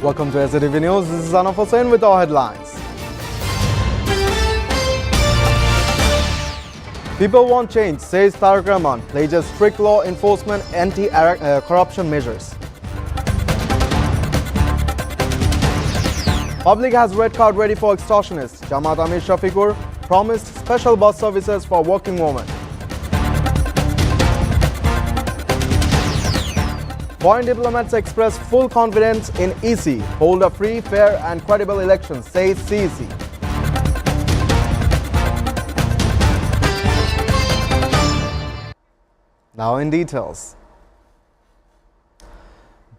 Welcome to SATV News. This is Anaf Hussain with our headlines. People want change, says Tariq Rahman, pledges strict law enforcement, anti-corruption measures. Public has red card ready for extortionists. Jamaat Amir Shafiqur promised special bus services for working women. Foreign diplomats express full confidence in EC, hold a free, fair and credible election, says CEC. Now in details.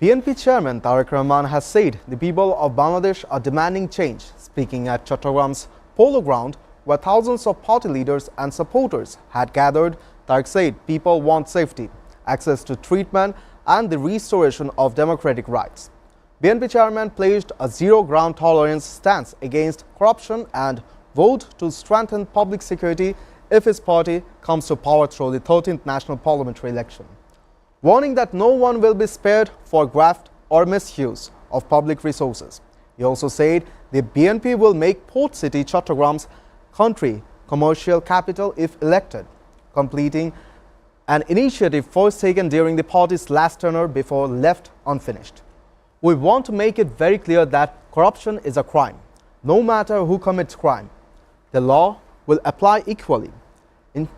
BNP chairman Tariq Rahman has said the people of Bangladesh are demanding change. Speaking at Chattogram's Polo Ground, where thousands of party leaders and supporters had gathered, Tariq said people want safety, access to treatment and the restoration of democratic rights. BNP chairman pledged a zero ground tolerance stance against corruption and vowed to strengthen public security if his party comes to power through the 13th national parliamentary election, warning that no one will be spared for graft or misuse of public resources. He also said the BNP will make Port City Chattogam's country commercial capital if elected, completing an initiative first taken during the party's last tenure before left unfinished. We want to make it very clear that corruption is a crime, no matter who commits crime. The law will apply equally.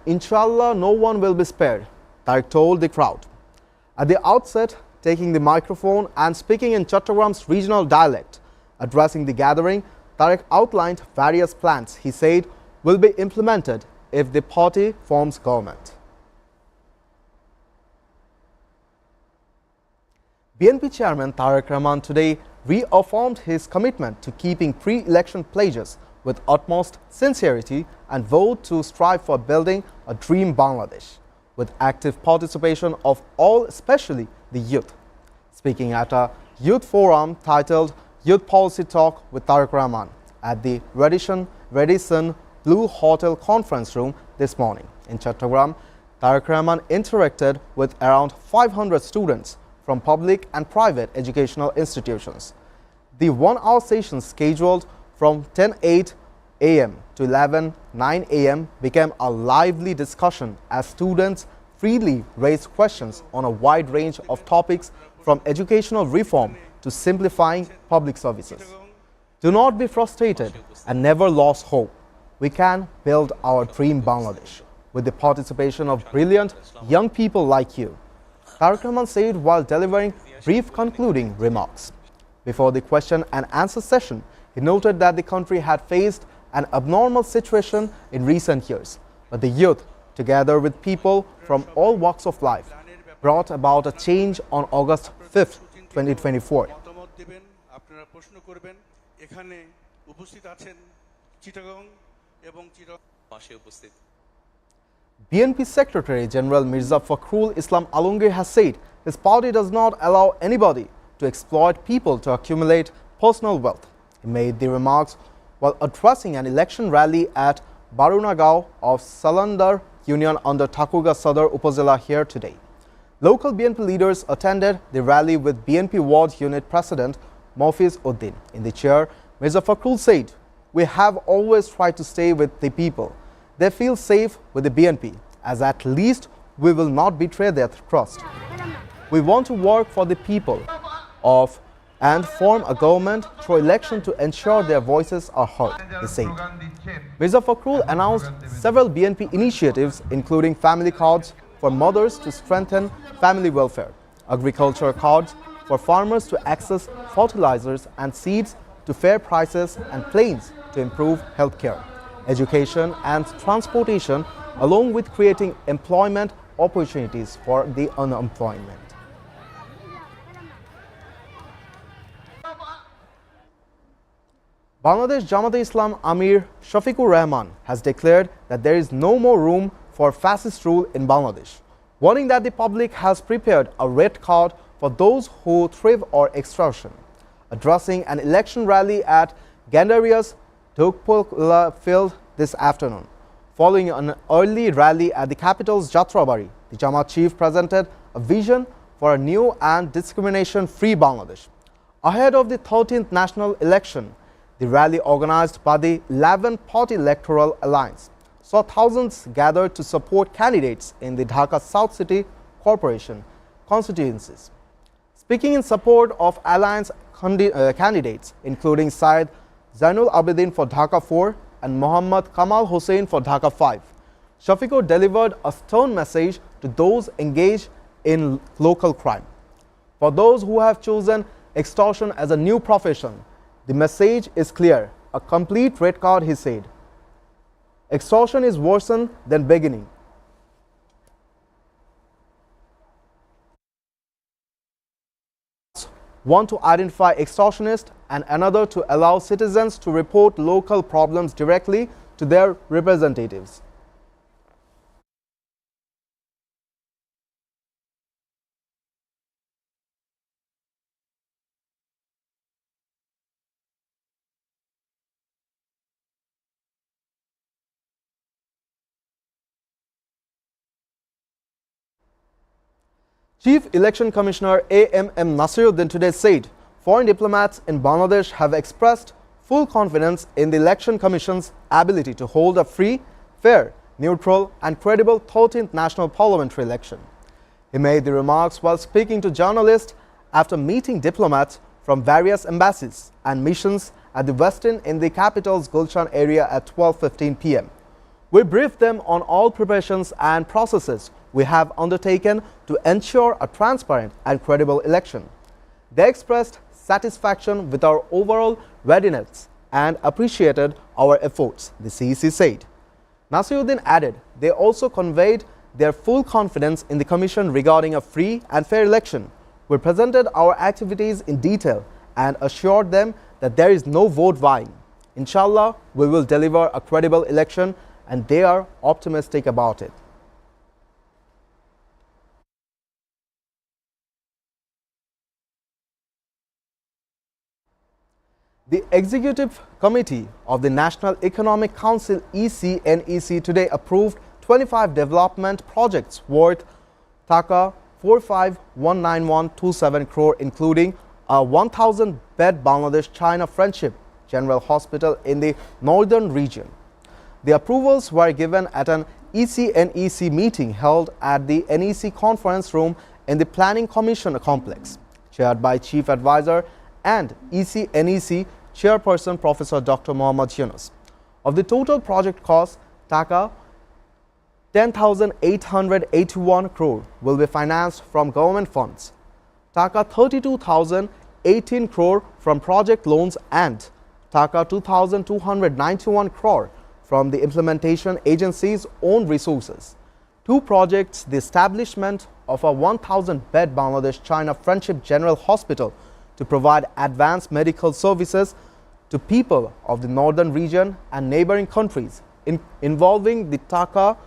Inshallah, no one will be spared, Tariq told the crowd. At the outset, taking the microphone and speaking in Chattogam's regional dialect, addressing the gathering, Tariq outlined various plans he said will be implemented if the party forms government. BNP chairman Tariq Rahman today reaffirmed his commitment to keeping pre-election pledges with utmost sincerity and vowed to strive for building a dream Bangladesh with active participation of all, especially the youth. Speaking at a youth forum titled Youth Policy Talk with Tariq Rahman at the Radisson Blue Hotel conference room this morning in Chattogram, Tariq Rahman interacted with around 500 students from public and private educational institutions. The one-hour session scheduled from 10:08 a.m. to 11:09 a.m. became a lively discussion as students freely raised questions on a wide range of topics from educational reform to simplifying public services. Do not be frustrated and never lose hope. We can build our dream Bangladesh with the participation of brilliant young people like you, Tariq Rahman said while delivering brief concluding remarks. Before the question and answer session, he noted that the country had faced an abnormal situation in recent years, but the youth, together with people from all walks of life, brought about a change on August 5th, 2024. BNP Secretary General Mirza Fakhrul Islam Alungir has said his party does not allow anybody to exploit people to accumulate personal wealth. He made the remarks while addressing an election rally at Barunagao of Salandar Union under Takuga Sadar Upazila here today. Local BNP leaders attended the rally with BNP Ward Unit President Mofiz Uddin. In the chair, Mirza Fakhrul said, "We have always tried to stay with the people. They feel safe with the BNP, as at least we will not betray their trust. We want to work for the people and form a government through election to ensure their voices are heard," he said. Mirza Fakhrul announced several BNP initiatives, including family cards for mothers to strengthen family welfare, agriculture cards for farmers to access fertilizers and seeds to fair prices, and planes to improve healthcare, education and transportation, along with creating employment opportunities for the unemployment. Bangladesh Jamaat-e-Islam Amir Shafiqur Rahman has declared that there is no more room for fascist rule in Bangladesh, warning that the public has prepared a red card for those who thrive on extortion. Addressing an election rally at Gandaria's Dhokpula field this afternoon, following an early rally at the capital's Jatrabari, the Jamaat chief presented a vision for a new and discrimination-free Bangladesh. Ahead of the 13th national election, the rally organized by the 11-party electoral alliance saw thousands gathered to support candidates in the Dhaka South City Corporation constituencies. Speaking in support of alliance candidates, including Syed Zainul Abidin for Dhaka 4 and Muhammad Kamal Hussain for Dhaka 5, Shafiqur delivered a stern message to those engaged in local crime. For those who have chosen extortion as a new profession, the message is clear, a complete red card, he said. Extortion is worse than beginning. One to identify extortionists and another to allow citizens to report local problems directly to their representatives. Chief Election Commissioner A.M.M. Nasiruddin today said foreign diplomats in Bangladesh have expressed full confidence in the Election Commission's ability to hold a free, fair, neutral and credible 13th national parliamentary election. He made the remarks while speaking to journalists after meeting diplomats from various embassies and missions at the Westin in the capital's Gulshan area at 12:15 p.m. We briefed them on all preparations and processes we have undertaken to ensure a transparent and credible election. They expressed satisfaction with our overall readiness and appreciated our efforts, the CEC said. Nasiruddin added they also conveyed their full confidence in the Commission regarding a free and fair election. We presented our activities in detail and assured them that there is no vote buying. Inshallah, we will deliver a credible election and they are optimistic about it. The Executive Committee of the National Economic Council ECNEC today approved 25 development projects worth Taka 45,19127 crore, including a 1,000-bed Bangladesh-China Friendship General Hospital in the northern region. The approvals were given at an ECNEC meeting held at the NEC Conference Room in the Planning Commission complex, chaired by Chief Advisor and ECNEC Chairperson Professor Dr. Muhammad Yunus. Of the total project cost, Taka 10,881 crore will be financed from government funds, Taka 32,018 crore from project loans and Taka 2,291 crore from the implementation agency's own resources. Two projects, the establishment of a 1,000-bed Bangladesh-China Friendship General Hospital to provide advanced medical services to people of the northern region and neighboring countries, involving the Taka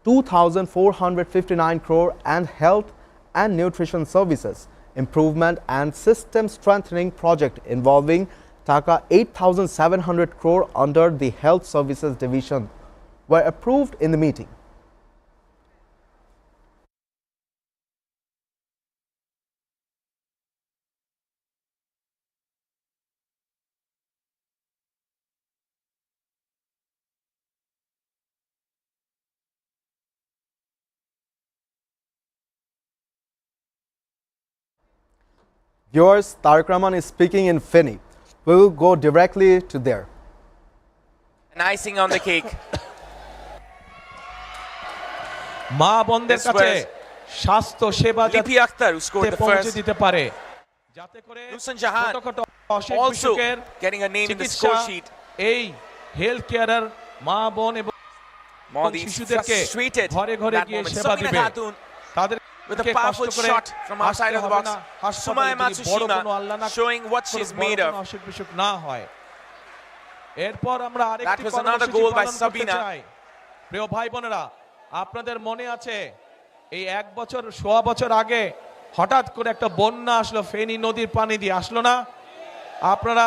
2,459 crore and health and nutrition services improvement and system strengthening project involving Taka 8,700 crore under the Health Services Division were approved in the meeting. Viewers, Tariq Rahman is speaking in Feni. We will go directly to there. An icing on the cake. মা বোনদের কাছে স্বাস্থ্য সেবা Lipi Akhtar, who scored the পৌঁছে first. দিতে পারে যাতে করে Nusan Jahan ছোটখাটো অসুখ also বিসুখের getting a name in the score sheet. এই হেলথ কেয়ারার মা বোন এবং Modi শিশুদেরকে frustrated ঘরে ঘরে that গিয়ে moment. সেবা Sabina দিবে Khatun তাদের with a powerful shot from outside of the box. Sumaya Matsushima showing what she's made of. অসুখ বিসুখ না হয় এরপর আমরা That আরেকটি was another goal by Sabina. প্রিয় ভাই বোনেরা আপনাদের মনে আছে এই এক বছর সোয়া বছর আগে হঠাৎ করে একটা বন্যা আসলো ফেনী নদীর পানি দিয়ে আসলো না আপনারা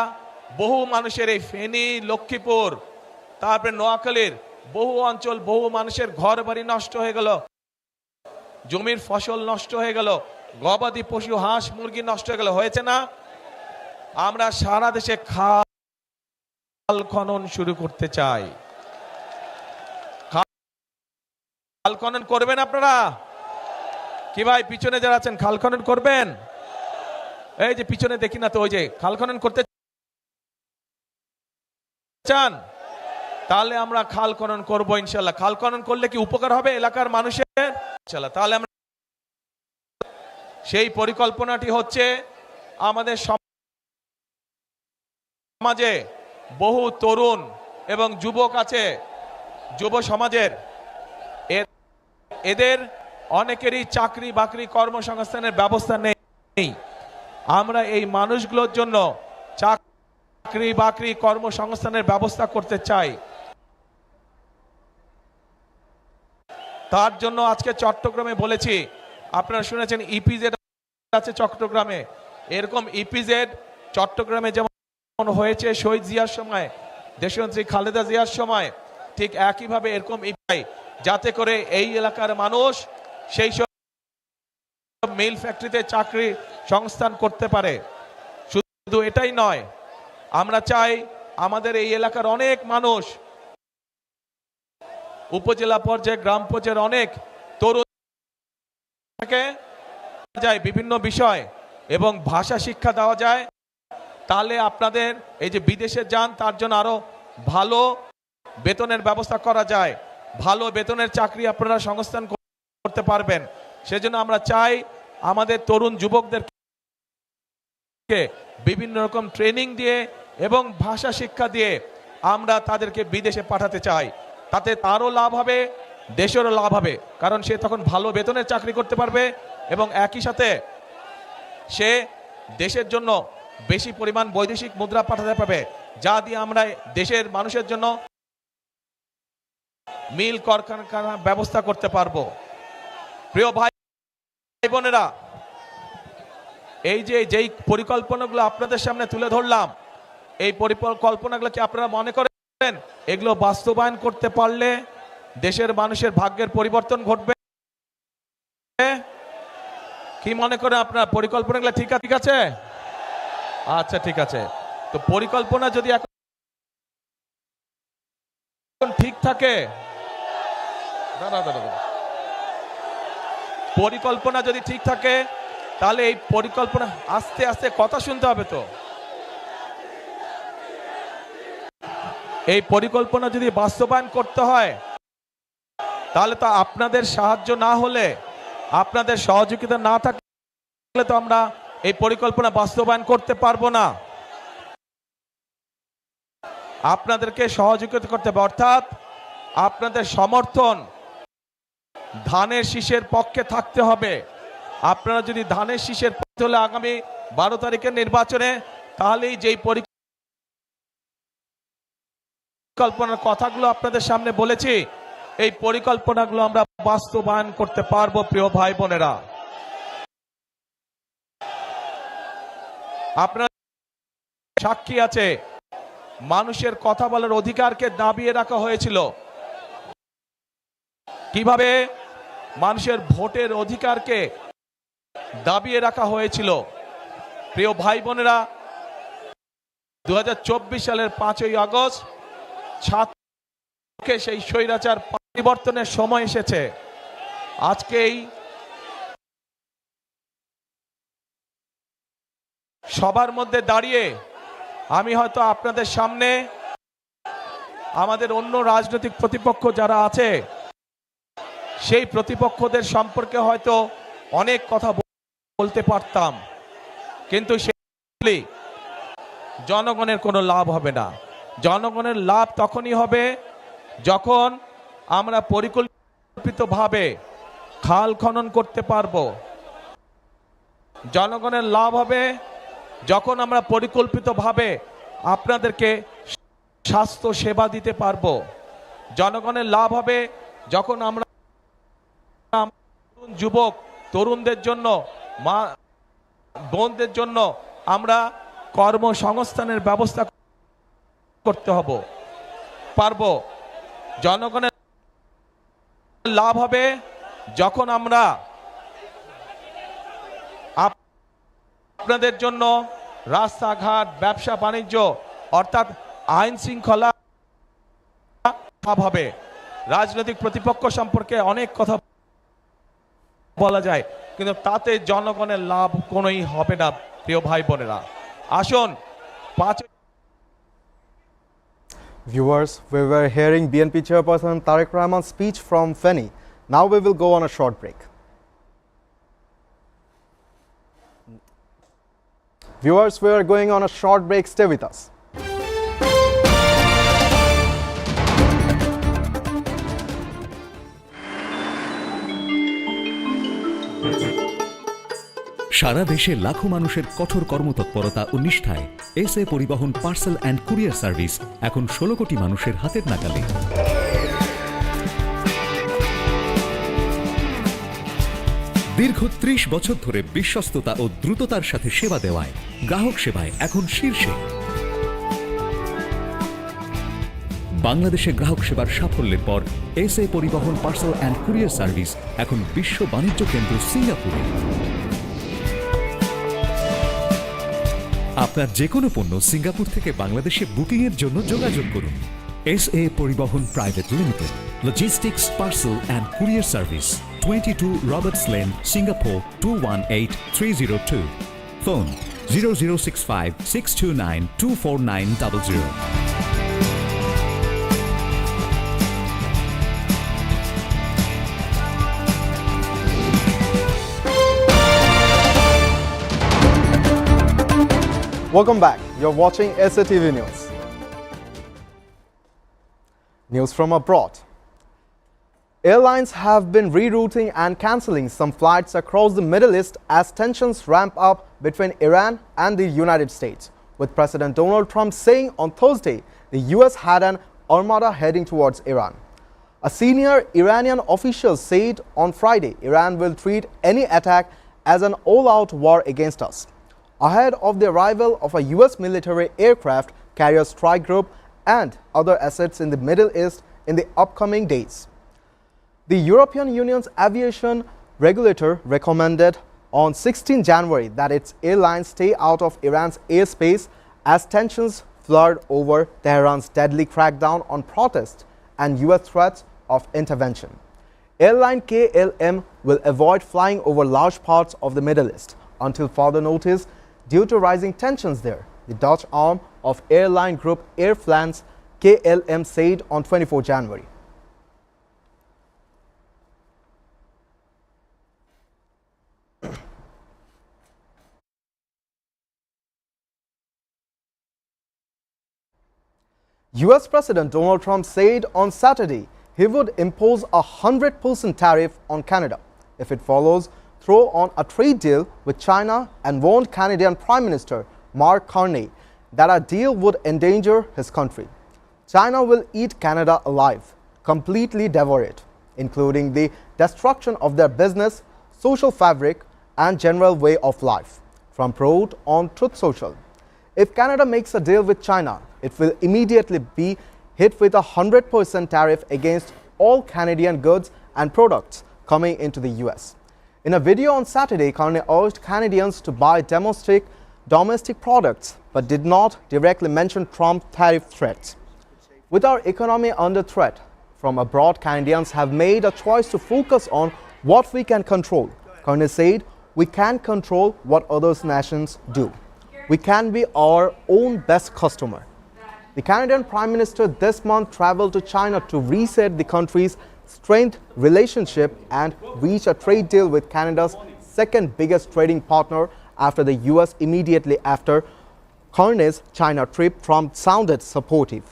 বহু মানুষের এই ফেনী লক্ষ্মীপুর তারপরে নোয়াখালীর বহু অঞ্চল বহু মানুষের ঘর বাড়ি নষ্ট হয়ে গেল জমির ফসল নষ্ট হয়ে গেল গবাদি পশু হাঁস মুরগি নষ্ট হয়ে গেল হয়েছে না আমরা সারা দেশে খাল খনন শুরু করতে চাই। খাল খনন করবেন আপনারা কি ভাই? পিছনে যারা আছেন খাল খনন করবেন? এই যে পিছনে দেখি না তো, ওই যে খাল খনন করতে চান? তাহলে আমরা খাল খনন করবো ইনশাল্লাহ। খাল খনন করলে কি উপকার হবে এলাকার মানুষের? ইনশাল্লাহ। তাহলে আমরা সেই পরিকল্পনাটি হচ্ছে, আমাদের সমাজে বহু তরুণ এবং যুবক আছে, যুব সমাজের, এদের অনেকেরই চাকরি বাকরি কর্মসংস্থানের ব্যবস্থা নেই। আমরা এই মানুষগুলোর জন্য চাকরি বাকরি কর্মসংস্থানের ব্যবস্থা করতে চাই। তার জন্য আজকে চট্টগ্রামে বলেছি, আপনারা শুনেছেন ইপিজেড আছে চট্টগ্রামে, এরকম ইপিজেড চট্টগ্রামে যেমন হয়েছে শহীদ জিয়ার সময়, দেশনেত্রী খালেদা জিয়ার সময়, ঠিক একইভাবে এরকম ইপিআই, যাতে করে এই এলাকার মানুষ সেই সব মিল ফ্যাক্টরিতে চাকরি সংস্থান করতে পারে। শুধু এটাই নয়, আমরা চাই আমাদের এই এলাকার অনেক মানুষ, উপজেলা পর্যায়ে গ্রাম পর্যায়ের অনেক তরুণ যায় বিভিন্ন বিষয় এবং ভাষা শিক্ষা দেওয়া যায়। তাহলে আপনাদের এই যে বিদেশে যান, তার জন্য আরো ভালো বেতনের ব্যবস্থা করা যায়, ভালো বেতনের চাকরি আপনারা সংস্থান করতে পারবেন। সেজন্য আমরা চাই আমাদের তরুণ যুবকদেরকে বিভিন্ন রকম ট্রেনিং দিয়ে এবং ভাষা শিক্ষা দিয়ে আমরা তাদেরকে বিদেশে পাঠাতে চাই। তাতে তারও লাভ হবে, দেশেরও লাভ হবে, কারণ সে তখন ভালো বেতনের চাকরি করতে পারবে এবং একই সাথে সে দেশের জন্য বেশি পরিমাণ বৈদেশিক মুদ্রা পাঠাতে পারবে, যা দিয়ে আমরা দেশের মানুষের জন্য মিল কারখানা ব্যবস্থা করতে পারবো। প্রিয় ভাই বোনেরা, এই যে যেই পরিকল্পনাগুলো আপনাদের সামনে তুলে ধরলাম, এই পরিকল্পনাগুলো কি আপনারা মনে করেন এগুলো বাস্তবায়ন করতে পারলে দেশের মানুষের ভাগ্যের পরিবর্তন ঘটবে? কি মনে করেন আপনারা? পরিকল্পনাগুলো ঠিক আছে? আচ্ছা, ঠিক আছে। তো পরিকল্পনা যদি এখন ঠিক থাকে, পরিকল্পনা যদি ঠিক থাকে, তাহলে এই পরিকল্পনা আস্তে আস্তে কথা শুনতে হবে। তো এই পরিকল্পনা যদি বাস্তবায়ন করতে হয়, তাহলে তো আপনাদের সাহায্য না হলে, আপনাদের সহযোগিতা না থাকলে তো আমরা এই পরিকল্পনা বাস্তবায়ন করতে পারবো না। আপনাদেরকে সহযোগিতা করতে হবে, অর্থাৎ আপনাদের সমর্থন ধানের শীষের পক্ষে থাকতে হবে। আপনারা যদি ধানের শীষের পক্ষে হলে আগামী 12 তারিখের নির্বাচনে, তাহলেই যেই পরিকল্পনার কথাগুলো আপনাদের সামনে বলেছি, এই পরিকল্পনাগুলো আমরা বাস্তবায়ন করতে পারবো। প্রিয় ভাই বোনেরা, আপনার সাক্ষী আছে, মানুষের কথা বলার অধিকারকে দাবিয়ে রাখা হয়েছিল। কিভাবে মানুষের ভোটের অধিকারকে দাবিয়ে রাখা হয়েছিল। প্রিয় ভাই বোনেরা, 2024 সালের 5ই আগস্ট ছাত্রকে সেই স্বৈরাচার পরিবর্তনের সময় এসেছে। আজকে এই সবার মধ্যে দাঁড়িয়ে আমি হয়তো আপনাদের সামনে আমাদের অন্য রাজনৈতিক প্রতিপক্ষ যারা আছে, সেই প্রতিপক্ষদের সম্পর্কে হয়তো অনেক কথা বলতে পারতাম, কিন্তু সেই জনগণের কোনো লাভ হবে না। জনগণের লাভ তখনই হবে যখন আমরা পরিকল্পিতভাবে খাল খনন করতে পারবো। জনগণের লাভ হবে যখন আমরা পরিকল্পিতভাবে আপনাদেরকে স্বাস্থ্য সেবা দিতে পারবো। জনগণের লাভ হবে যখন আমরা যুবক তরুণদের জন্য, মা বোনদের জন্য আমরা কর্মসংস্থানের ব্যবস্থা করতে পারবো। জনগণের লাভ হবে যখন আমরা আপনাদের জন্য রাস্তাঘাট ব্যবসা বাণিজ্য অর্থাৎ আইন শৃঙ্খলা হবে। রাজনৈতিক প্রতিপক্ষ সম্পর্কে অনেক কথা বলা যায়, কিন্তু তাতে জনগণের লাভ কোনোই হবে না। প্রিয় ভাই বোনেরা, আসুন 5 Viewers, we were hearing BNP Chairperson Tariq Rahman's speech from Feni. Now we will go on a short break. Viewers, we are going on a short break. Stay with us. সারা দেশে লাখো মানুষের কঠোর কর্মতৎপরতা ও নিষ্ঠায় এসএ পরিবহন parcel and courier service এখন 16 কোটি মানুষের হাতের নাগালে। দীর্ঘ 30 বছর ধরে বিশ্বস্ততা ও দ্রুততার সাথে সেবা দেওয়ায় গ্রাহক সেবায় এখন শীর্ষে। বাংলাদেশে গ্রাহক সেবার সাফল্যের পর এসএ পরিবহন পার্সেল অ্যান্ড কুরিয়ার সার্ভিস এখন বিশ্ব বাণিজ্য কেন্দ্র সিঙ্গাপুরে। আপনার যে কোনো পণ্য সিঙ্গাপুর থেকে বাংলাদেশে বুকিং এর জন্য যোগাযোগ করুন। এসএ পরিবহন private limited, logistics parcel and courier service, 22 Roberts lane, Singapore 218302। Phone 0065 629 24900। Welcome back. You're watching SATV News. News from abroad. Airlines have been rerouting and cancelling some flights across the Middle East as tensions ramp up between Iran and the United States, with President Donald Trump saying on Thursday the US had an armada heading towards Iran. A senior Iranian official said on Friday Iran will treat any attack as an all-out war against us, ahead of the arrival of a US military aircraft carrier strike group and other assets in the Middle East in the upcoming days. The European Union's aviation regulator recommended on 16 January that its airlines stay out of Iran's airspace as tensions flared over Tehran's deadly crackdown on protests and US threats of intervention. Airline KLM will avoid flying over large parts of the Middle East until further notice due to rising tensions there, the Dutch arm of airline group Air France KLM said on 24 January. US President Donald Trump said on Saturday he would impose a 100% tariff on Canada if it follows through on a trade deal with China and warned Canadian Prime Minister Mark Carney that a deal would endanger his country. China will eat Canada alive, completely devour it, including the destruction of their business, social fabric, and general way of life, Trump wrote on Truth Social. If Canada makes a deal with China, it will immediately be hit with a 100% tariff against all Canadian goods and products coming into the US. In a video on Saturday, Carney urged Canadians to buy domestic products but did not directly mention Trump's tariff threats. With our economy under threat from abroad, Canadians have made a choice to focus on what we can control. Carney said, "We can't control what other nations do. We can be our own best customer." The Canadian Prime Minister this month traveled to China to reset the country's strained relationship and reach a trade deal with Canada's second biggest trading partner after the US. Immediately after Carney's China trip, Trump sounded supportive.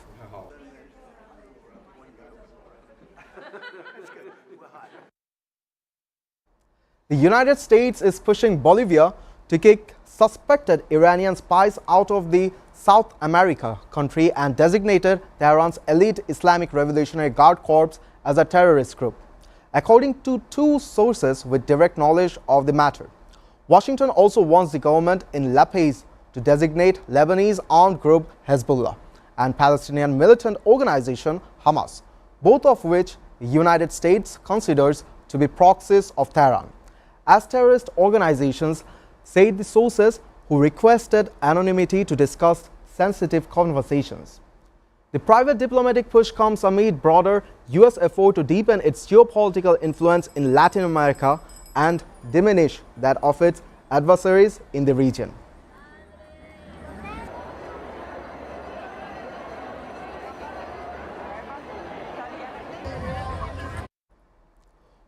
The United States is pushing Bolivia to kick suspected Iranian spies out of the South America country and designated Tehran's elite Islamic Revolutionary Guard Corps as a terrorist group, according to two sources with direct knowledge of the matter. Washington also wants the government in La Paz to designate Lebanese armed group Hezbollah and Palestinian militant organization Hamas, both of which the United States considers to be proxies of Tehran. As terrorist organizations, say the sources, who requested anonymity to discuss sensitive conversations. The private diplomatic push comes amid broader U.S. effort to deepen its geopolitical influence in Latin America and diminish that of its adversaries in the region.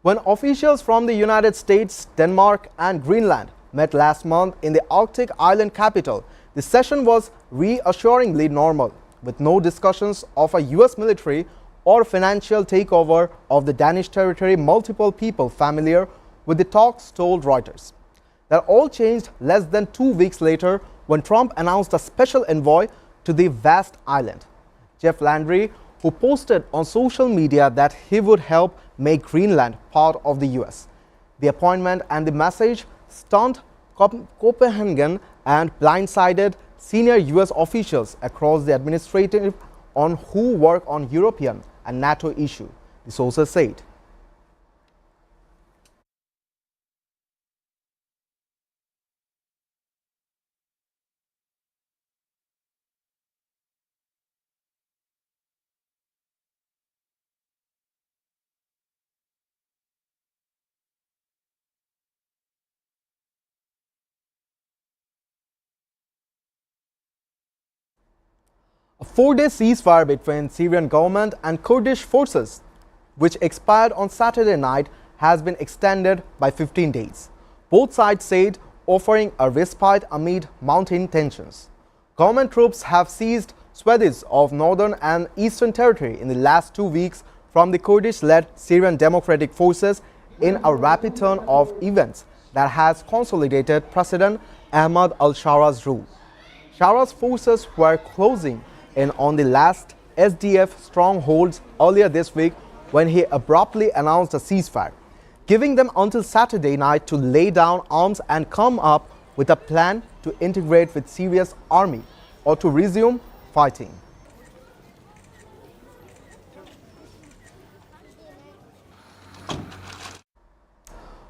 When officials from the United States, Denmark and Greenland met last month in the Arctic island capital, the session was reassuringly normal, with no discussions of a U.S. military or financial takeover of the Danish territory. Multiple people familiar with the talks told Reuters. That all changed less than 2 weeks later when Trump announced a special envoy to the vast island, Jeff Landry, who posted on social media that he would help make Greenland part of the U.S. The appointment and the message stunned Copenhagen and blindsided senior U.S. officials across the administration on who work on European and NATO issue, the sources said. A 4-day ceasefire between Syrian government and Kurdish forces, which expired on Saturday night, has been extended by 15 days. Both sides said offering a respite amid mounting tensions. Government troops have seized swathes of northern and eastern territory in the last 2 weeks from the Kurdish-led Syrian Democratic Forces in a rapid turn of events that has consolidated President Ahmad al-Shara's rule. Shara's forces were closing in on the last SDF strongholds earlier this week when he abruptly announced a ceasefire, giving them until Saturday night to lay down arms and come up with a plan to integrate with Syria's army or to resume fighting.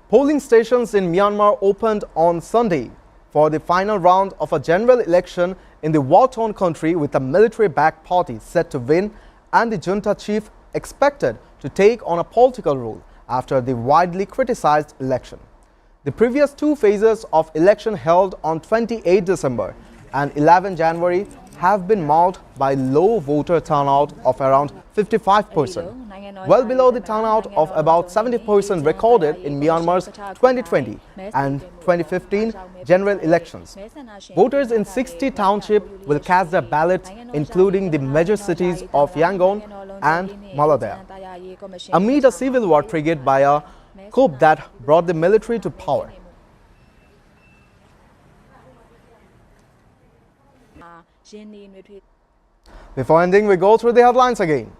Polling stations in Myanmar opened on Sunday for the final round of a general election in the war-torn country, with a military-backed party set to win and the junta chief expected to take on a political role after the widely criticized election. The previous 2 phases of election held on 28 December and 11 January have been marked by low voter turnout of around 55%, well below the turnout of about 70% recorded in Myanmar's 2020 and 2015 general elections. Voters in 60 townships will cast their ballots, including the major cities of Yangon and Maladea, amid a civil war triggered by a coup that brought the military to power. Before ending, we go through the headlines again.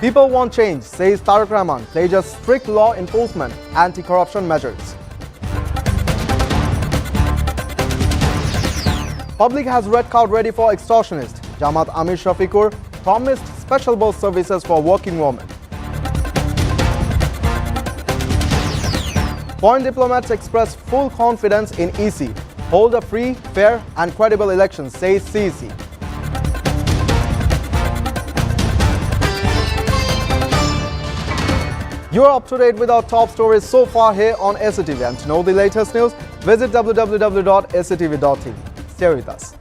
People want change, says Tareq Rahman, pledges strict law enforcement, anti-corruption measures. Public has red card ready for extortionist. Jamaat Amir Shafiqur promised special bus services for working women. Foreign diplomats express full confidence in EC. Hold a free, fair and credible election, says CEC. You are up to date with our top stories so far here on SATV. And to know the latest news, visit www.satv.tv. Stay with us.